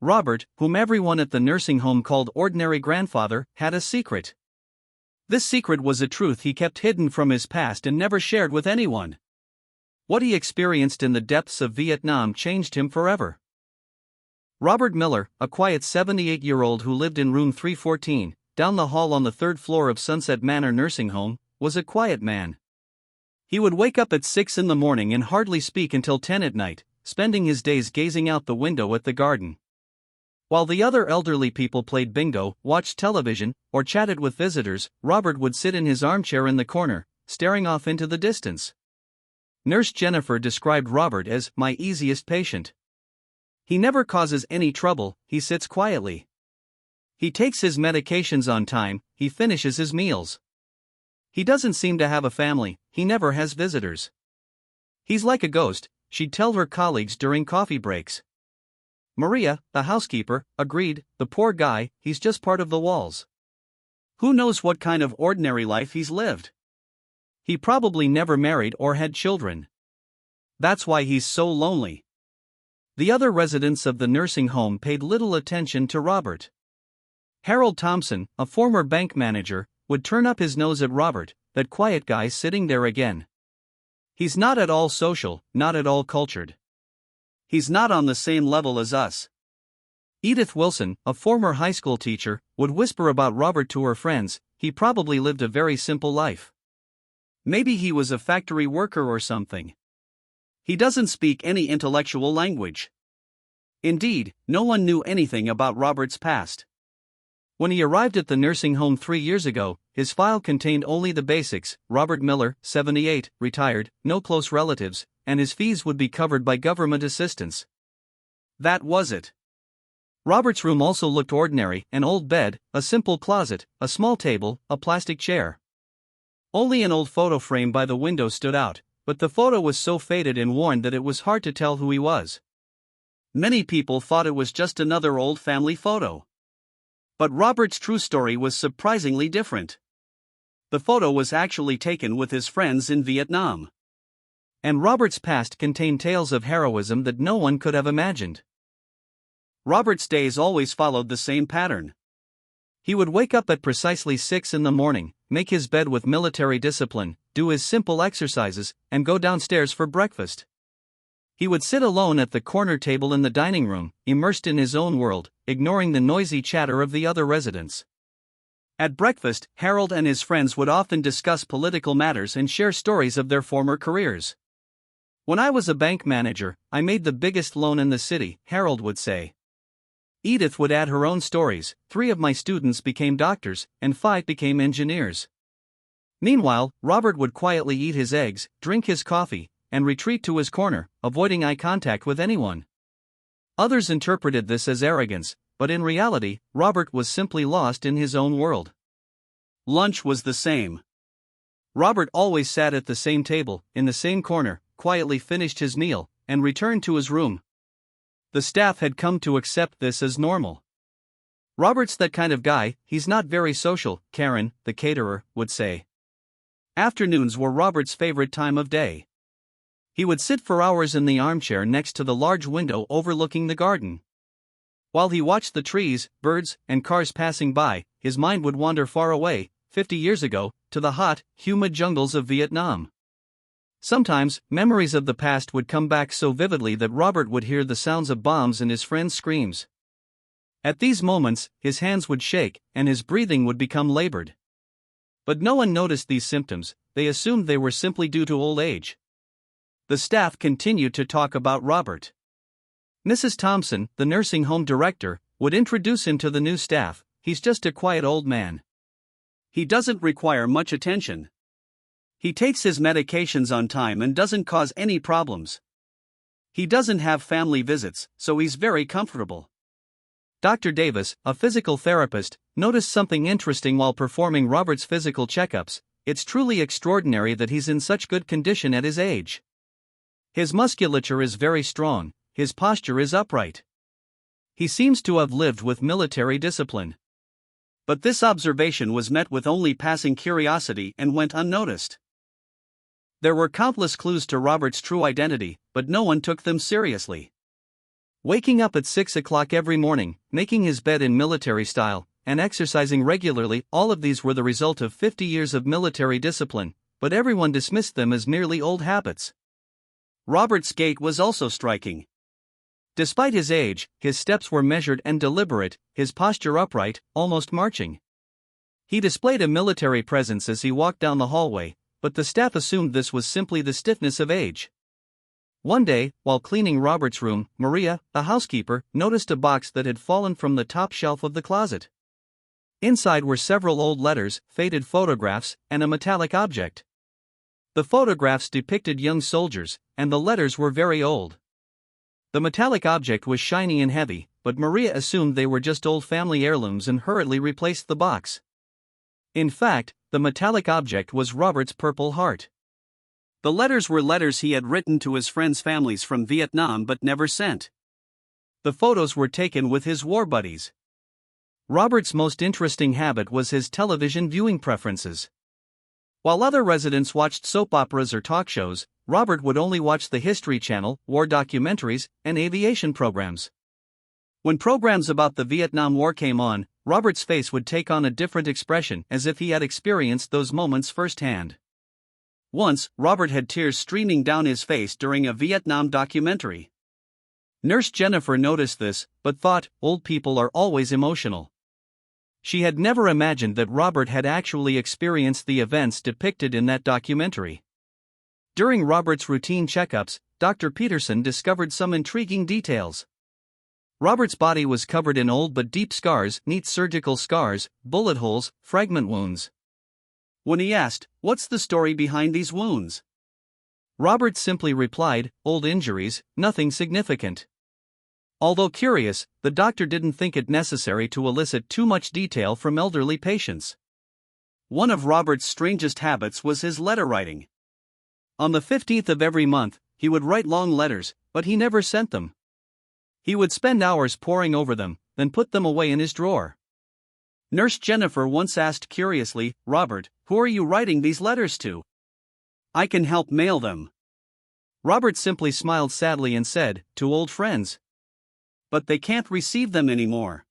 Robert, whom everyone at the nursing home called Ordinary Grandfather, had a secret. This secret was a truth he kept hidden from his past and never shared with anyone. What he experienced in the depths of Vietnam changed him forever. Robert Miller, a quiet 78-year-old who lived in room 314, down the hall on the third floor of Sunset Manor Nursing Home, was a quiet man. He would wake up at 6 in the morning and hardly speak until 10 at night, spending his days gazing out the window at the garden. While the other elderly people played bingo, watched television, or chatted with visitors, Robert would sit in his armchair in the corner, staring off into the distance. Nurse Jennifer described Robert as my easiest patient. He never causes any trouble, he sits quietly. He takes his medications on time, he finishes his meals. He doesn't seem to have a family, he never has visitors. He's like a ghost, she'd tell her colleagues during coffee breaks. Maria, the housekeeper, agreed, the poor guy, he's just part of the walls. Who knows what kind of ordinary life he's lived? He probably never married or had children. That's why he's so lonely. The other residents of the nursing home paid little attention to Robert. Harold Thompson, a former bank manager, would turn up his nose at Robert, that quiet guy sitting there again. He's not at all social, not at all cultured. He's not on the same level as us. Edith Wilson, a former high school teacher, would whisper about Robert to her friends, he probably lived a very simple life. Maybe he was a factory worker or something. He doesn't speak any intellectual language. Indeed, no one knew anything about Robert's past. When he arrived at the nursing home 3 years ago, his file contained only the basics: Robert Miller, 78, retired, no close relatives, and his fees would be covered by government assistance. That was it. Robert's room also looked ordinary: an old bed, a simple closet, a small table, a plastic chair. Only an old photo frame by the window stood out, but the photo was so faded and worn that it was hard to tell who he was. Many people thought it was just another old family photo. But Robert's true story was surprisingly different. The photo was actually taken with his friends in Vietnam. And Robert's past contained tales of heroism that no one could have imagined. Robert's days always followed the same pattern. He would wake up at precisely 6 in the morning, make his bed with military discipline, do his simple exercises, and go downstairs for breakfast. He would sit alone at the corner table in the dining room, immersed in his own world, ignoring the noisy chatter of the other residents. At breakfast, Harold and his friends would often discuss political matters and share stories of their former careers. When I was a bank manager, I made the biggest loan in the city, Harold would say. Edith would add her own stories: 3 of my students became doctors, and 5 became engineers. Meanwhile, Robert would quietly eat his eggs, drink his coffee, and retreat to his corner, avoiding eye contact with anyone. Others interpreted this as arrogance, but in reality, Robert was simply lost in his own world. Lunch was the same. Robert always sat at the same table, in the same corner, quietly finished his meal, and returned to his room. The staff had come to accept this as normal. Robert's that kind of guy, he's not very social, Karen, the caterer, would say. Afternoons were Robert's favorite time of day. He would sit for hours in the armchair next to the large window overlooking the garden. While he watched the trees, birds, and cars passing by, his mind would wander far away, 50 years ago, to the hot, humid jungles of Vietnam. Sometimes, memories of the past would come back so vividly that Robert would hear the sounds of bombs and his friends' screams. At these moments, his hands would shake, and his breathing would become labored. But no one noticed these symptoms, they assumed they were simply due to old age. The staff continued to talk about Robert. Mrs. Thompson, the nursing home director, would introduce him to the new staff: he's just a quiet old man. He doesn't require much attention. He takes his medications on time and doesn't cause any problems. He doesn't have family visits, so he's very comfortable. Dr. Davis, a physical therapist, noticed something interesting while performing Robert's physical checkups: it's truly extraordinary that he's in such good condition at his age. His musculature is very strong, his posture is upright. He seems to have lived with military discipline. But this observation was met with only passing curiosity and went unnoticed. There were countless clues to Robert's true identity, but no one took them seriously. Waking up at 6 o'clock every morning, making his bed in military style, and exercising regularly, all of these were the result of 50 years of military discipline, but everyone dismissed them as merely old habits. Robert's gait was also striking. Despite his age, his steps were measured and deliberate, his posture upright, almost marching. He displayed a military presence as he walked down the hallway, but the staff assumed this was simply the stiffness of age. One day, while cleaning Robert's room, Maria, a housekeeper, noticed a box that had fallen from the top shelf of the closet. Inside were several old letters, faded photographs, and a metallic object. The photographs depicted young soldiers, and the letters were very old. The metallic object was shiny and heavy, but Maria assumed they were just old family heirlooms and hurriedly replaced the box. In fact, the metallic object was Robert's Purple Heart. The letters were letters he had written to his friends' families from Vietnam but never sent. The photos were taken with his war buddies. Robert's most interesting habit was his television viewing preferences. While other residents watched soap operas or talk shows, Robert would only watch the History Channel, war documentaries, and aviation programs. When programs about the Vietnam War came on, Robert's face would take on a different expression, as if he had experienced those moments firsthand. Once, Robert had tears streaming down his face during a Vietnam documentary. Nurse Jennifer noticed this, but thought, old people are always emotional. She had never imagined that Robert had actually experienced the events depicted in that documentary. During Robert's routine checkups, Dr. Peterson discovered some intriguing details. Robert's body was covered in old but deep scars, neat surgical scars, bullet holes, fragment wounds. When he asked, "What's the story behind these wounds?" Robert simply replied, "Old injuries, nothing significant." Although curious, the doctor didn't think it necessary to elicit too much detail from elderly patients. One of Robert's strangest habits was his letter writing. On the 15th of every month, he would write long letters, but he never sent them. He would spend hours poring over them, then put them away in his drawer. Nurse Jennifer once asked curiously, "Robert, who are you writing these letters to? I can help mail them." Robert simply smiled sadly and said, "To old friends. But they can't receive them anymore."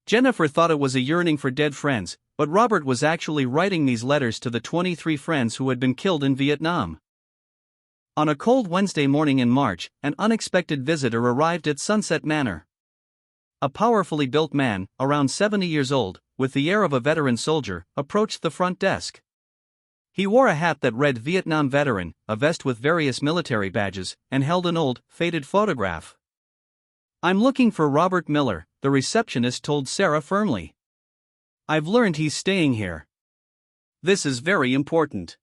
Jennifer thought it was a yearning for dead friends, but Robert was actually writing these letters to the 23 friends who had been killed in Vietnam. On a cold Wednesday morning in March, an unexpected visitor arrived at Sunset Manor. A powerfully built man, around 70 years old, with the air of a veteran soldier, approached the front desk. He wore a hat that read Vietnam Veteran, a vest with various military badges, and held an old, faded photograph. "I'm looking for Robert Miller," the receptionist told Sarah firmly. "I've learned he's staying here. This is very important."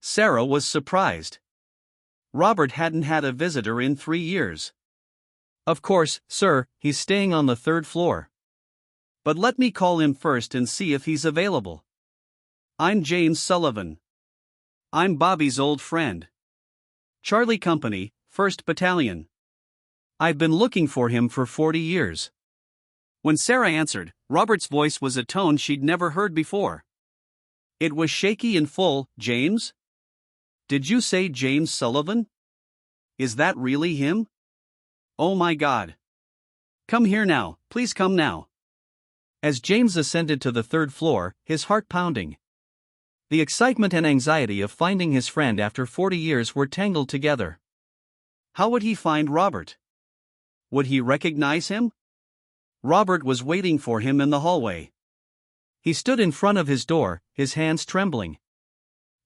Sarah was surprised. Robert hadn't had a visitor in 3 years. "Of course, sir, he's staying on the 3rd floor. But let me call him first and see if he's available. I'm James Sullivan. I'm Bobby's old friend. Charlie Company, 1st Battalion. I've been looking for him for 40 years. When Sarah answered, Robert's voice was a tone she'd never heard before. It was shaky and full. "James? Did you say James Sullivan? Is that really him? Oh my God. Come here now, please come now." As James ascended to the 3rd floor, his heart pounding. The excitement and anxiety of finding his friend after 40 years were tangled together. How would he find Robert? Would he recognize him? Robert was waiting for him in the hallway. He stood in front of his door, his hands trembling.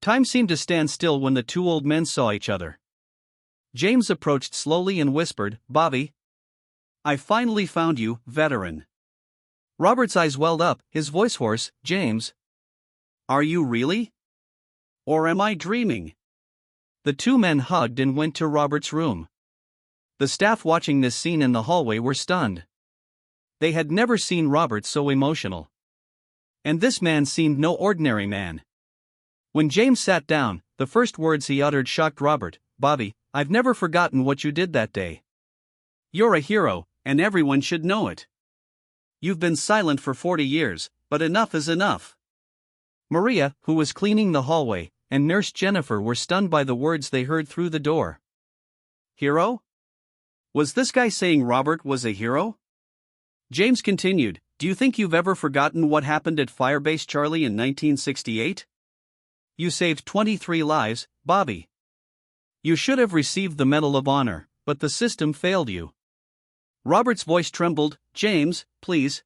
Time seemed to stand still when the two old men saw each other. James approached slowly and whispered, "Bobby, I finally found you, veteran." Robert's eyes welled up, his voice hoarse. "James? Are you really? Or am I dreaming?" The two men hugged and went to Robert's room. The staff watching this scene in the hallway were stunned. They had never seen Robert so emotional. And this man seemed no ordinary man. When James sat down, the first words he uttered shocked Robert. "Bobby, I've never forgotten what you did that day. You're a hero, and everyone should know it. You've been silent for 40 years, but enough is enough." Maria, who was cleaning the hallway, and Nurse Jennifer were stunned by the words they heard through the door. "Hero? Was this guy saying Robert was a hero? James continued, do you think you've ever forgotten what happened at Firebase Charlie in 1968? You saved 23 lives, Bobby. You should have received the Medal of Honor, but the system failed you. Robert's voice trembled. James, please.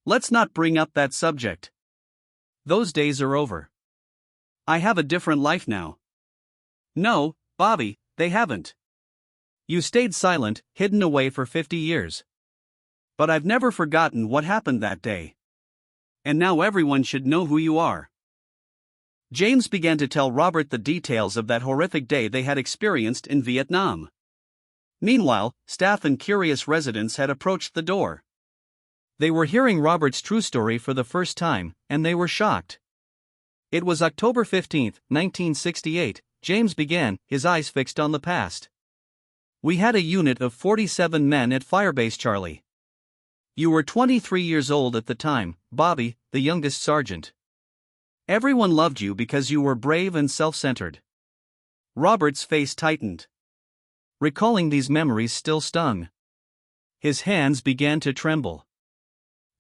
Let's not bring up that subject. Those days are over. I have a different life now. No, Bobby, they haven't. You stayed silent, hidden away for 50 years. But I've never forgotten what happened that day. And now everyone should know who you are. James began to tell Robert the details of that horrific day they had experienced in Vietnam. Meanwhile, staff and curious residents had approached the door. They were hearing Robert's true story for the first time, and they were shocked. It was October 15, 1968, James began, his eyes fixed on the past. We had a unit of 47 men at Firebase Charlie. You were 23 years old at the time, Bobby, the youngest sergeant. Everyone loved you because you were brave and self-centered. Robert's face tightened. Recalling these memories still stung. His hands began to tremble.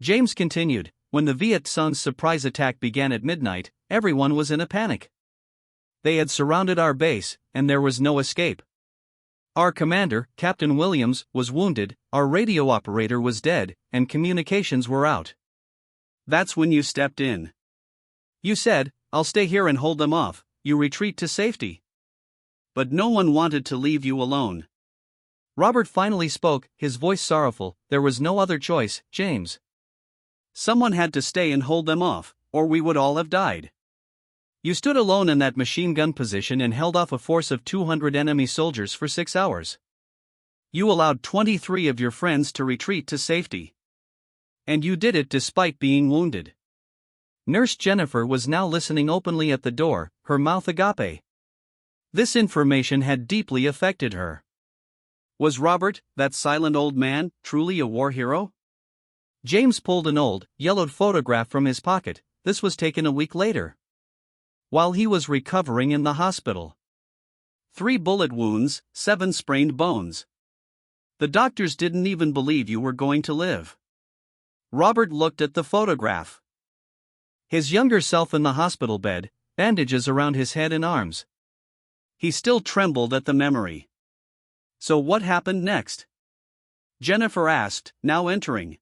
James continued, when the Viet Cong's surprise attack began at midnight, everyone was in a panic. They had surrounded our base, and there was no escape. Our commander, Captain Williams, was wounded, our radio operator was dead, and communications were out. That's when you stepped in. You said, I'll stay here and hold them off, you retreat to safety. But no one wanted to leave you alone. Robert finally spoke, his voice sorrowful. There was no other choice, James. Someone had to stay and hold them off, or we would all have died. You stood alone in that machine gun position and held off a force of 200 enemy soldiers for 6 hours. You allowed 23 of your friends to retreat to safety. And you did it despite being wounded. Nurse Jennifer was now listening openly at the door, her mouth agape. This information had deeply affected her. Was Robert, that silent old man, truly a war hero? James pulled an old, yellowed photograph from his pocket. This was taken a week later, while he was recovering in the hospital. 3 bullet wounds, 7 sprained bones. The doctors didn't even believe you were going to live. Robert looked at the photograph. His younger self in the hospital bed, bandages around his head and arms. He still trembled at the memory. So what happened next? Jennifer asked, now entering.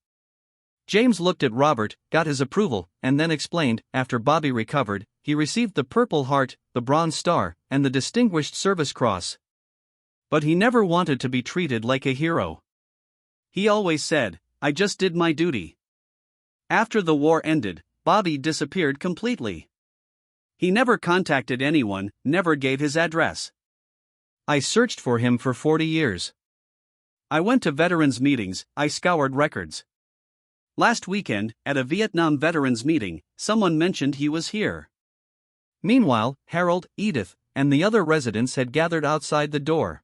James looked at Robert, got his approval, and then explained, after Bobby recovered, he received the Purple Heart, the Bronze Star, and the Distinguished Service Cross. But he never wanted to be treated like a hero. He always said, I just did my duty. After the war ended, Bobby disappeared completely. He never contacted anyone, never gave his address. I searched for him for 40 years. I went to veterans meetings, I scoured records. Last weekend, at a Vietnam veterans meeting, someone mentioned he was here. Meanwhile, Harold, Edith, and the other residents had gathered outside the door.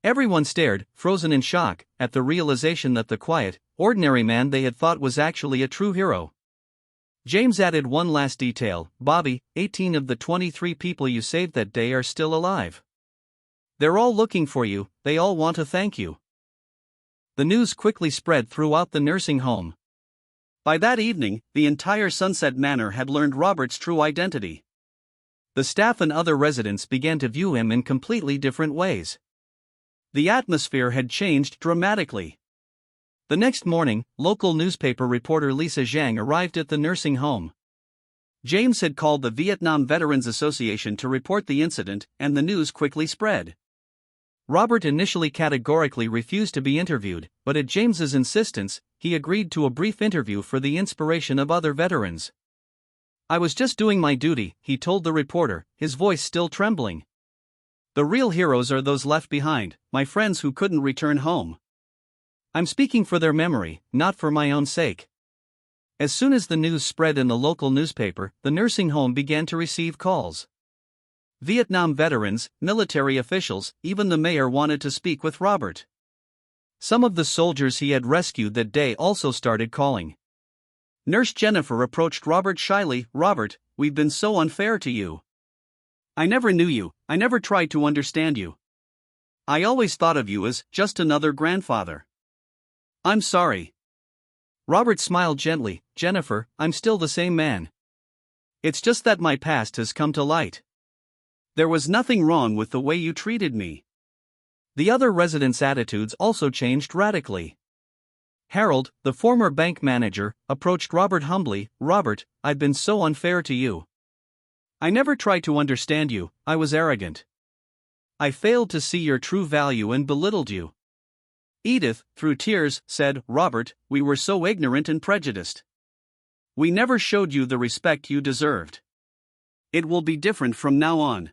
Everyone stared, frozen in shock, at the realization that the quiet, ordinary man they had thought was actually a true hero. James added one last detail, Bobby, 18 of the 23 people you saved that day are still alive. They're all looking for you, they all want to thank you. The news quickly spread throughout the nursing home. By that evening, the entire Sunset Manor had learned Robert's true identity. The staff and other residents began to view him in completely different ways. The atmosphere had changed dramatically. The next morning, local newspaper reporter Lisa Zhang arrived at the nursing home. James had called the Vietnam Veterans Association to report the incident, and the news quickly spread. Robert initially categorically refused to be interviewed, but at James's insistence, he agreed to a brief interview for the inspiration of other veterans. I was just doing my duty, he told the reporter, his voice still trembling. The real heroes are those left behind, my friends who couldn't return home. I'm speaking for their memory, not for my own sake. As soon as the news spread in the local newspaper, the nursing home began to receive calls. Vietnam veterans, military officials, even the mayor wanted to speak with Robert. Some of the soldiers he had rescued that day also started calling. Nurse Jennifer approached Robert shyly. Robert, we've been so unfair to you. I never knew you, I never tried to understand you. I always thought of you as just another grandfather. I'm sorry. Robert smiled gently. Jennifer, I'm still the same man. It's just that my past has come to light. There was nothing wrong with the way you treated me. The other residents' attitudes also changed radically. Harold, the former bank manager, approached Robert humbly. Robert, I've been so unfair to you. I never tried to understand you, I was arrogant. I failed to see your true value and belittled you. Edith, through tears, said, Robert, we were so ignorant and prejudiced. We never showed you the respect you deserved. It will be different from now on.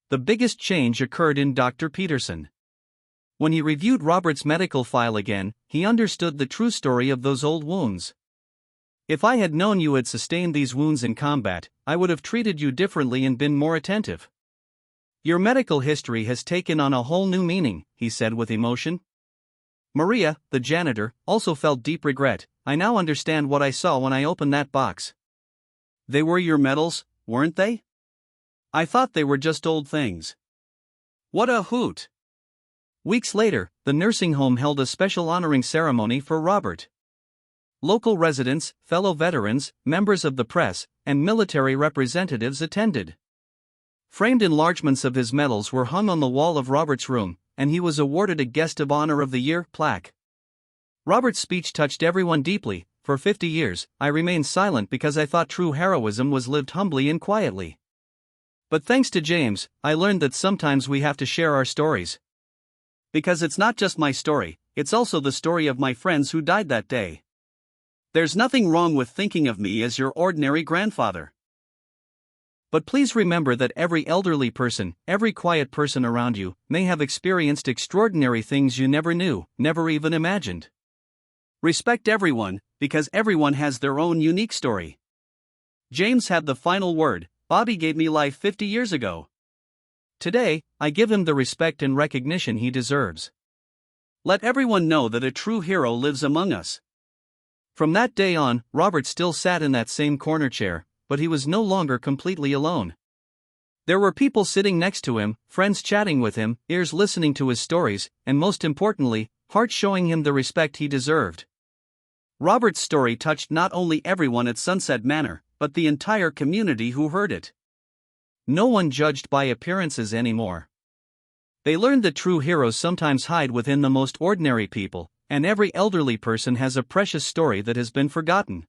The biggest change occurred in Dr. Peterson. When he reviewed Robert's medical file again, he understood the true story of those old wounds. If I had known you had sustained these wounds in combat, I would have treated you differently and been more attentive. Your medical history has taken on a whole new meaning, he said with emotion. Maria, the janitor, also felt deep regret. I now understand what I saw when I opened that box. They were your medals, weren't they? I thought they were just old things. What a hoot! Weeks later, the nursing home held a special honoring ceremony for Robert. Local residents, fellow veterans, members of the press, and military representatives attended. Framed enlargements of his medals were hung on the wall of Robert's room, and he was awarded a Guest of Honor of the Year plaque. Robert's speech touched everyone deeply. For 50 years, I remained silent because I thought true heroism was lived humbly and quietly. But thanks to James, I learned that sometimes we have to share our stories. Because it's not just my story, it's also the story of my friends who died that day. There's nothing wrong with thinking of me as your ordinary grandfather. But please remember that every elderly person, every quiet person around you, may have experienced extraordinary things you never knew, never even imagined. Respect everyone, because everyone has their own unique story. James had the final word. Bobby gave me life 50 years ago. Today, I give him the respect and recognition he deserves. Let everyone know that a true hero lives among us. From that day on, Robert still sat in that same corner chair, but he was no longer completely alone. There were people sitting next to him, friends chatting with him, ears listening to his stories, and most importantly, hearts showing him the respect he deserved. Robert's story touched not only everyone at Sunset Manor, but the entire community who heard it. No one judged by appearances anymore. They learned that true heroes sometimes hide within the most ordinary people, and every elderly person has a precious story that has been forgotten.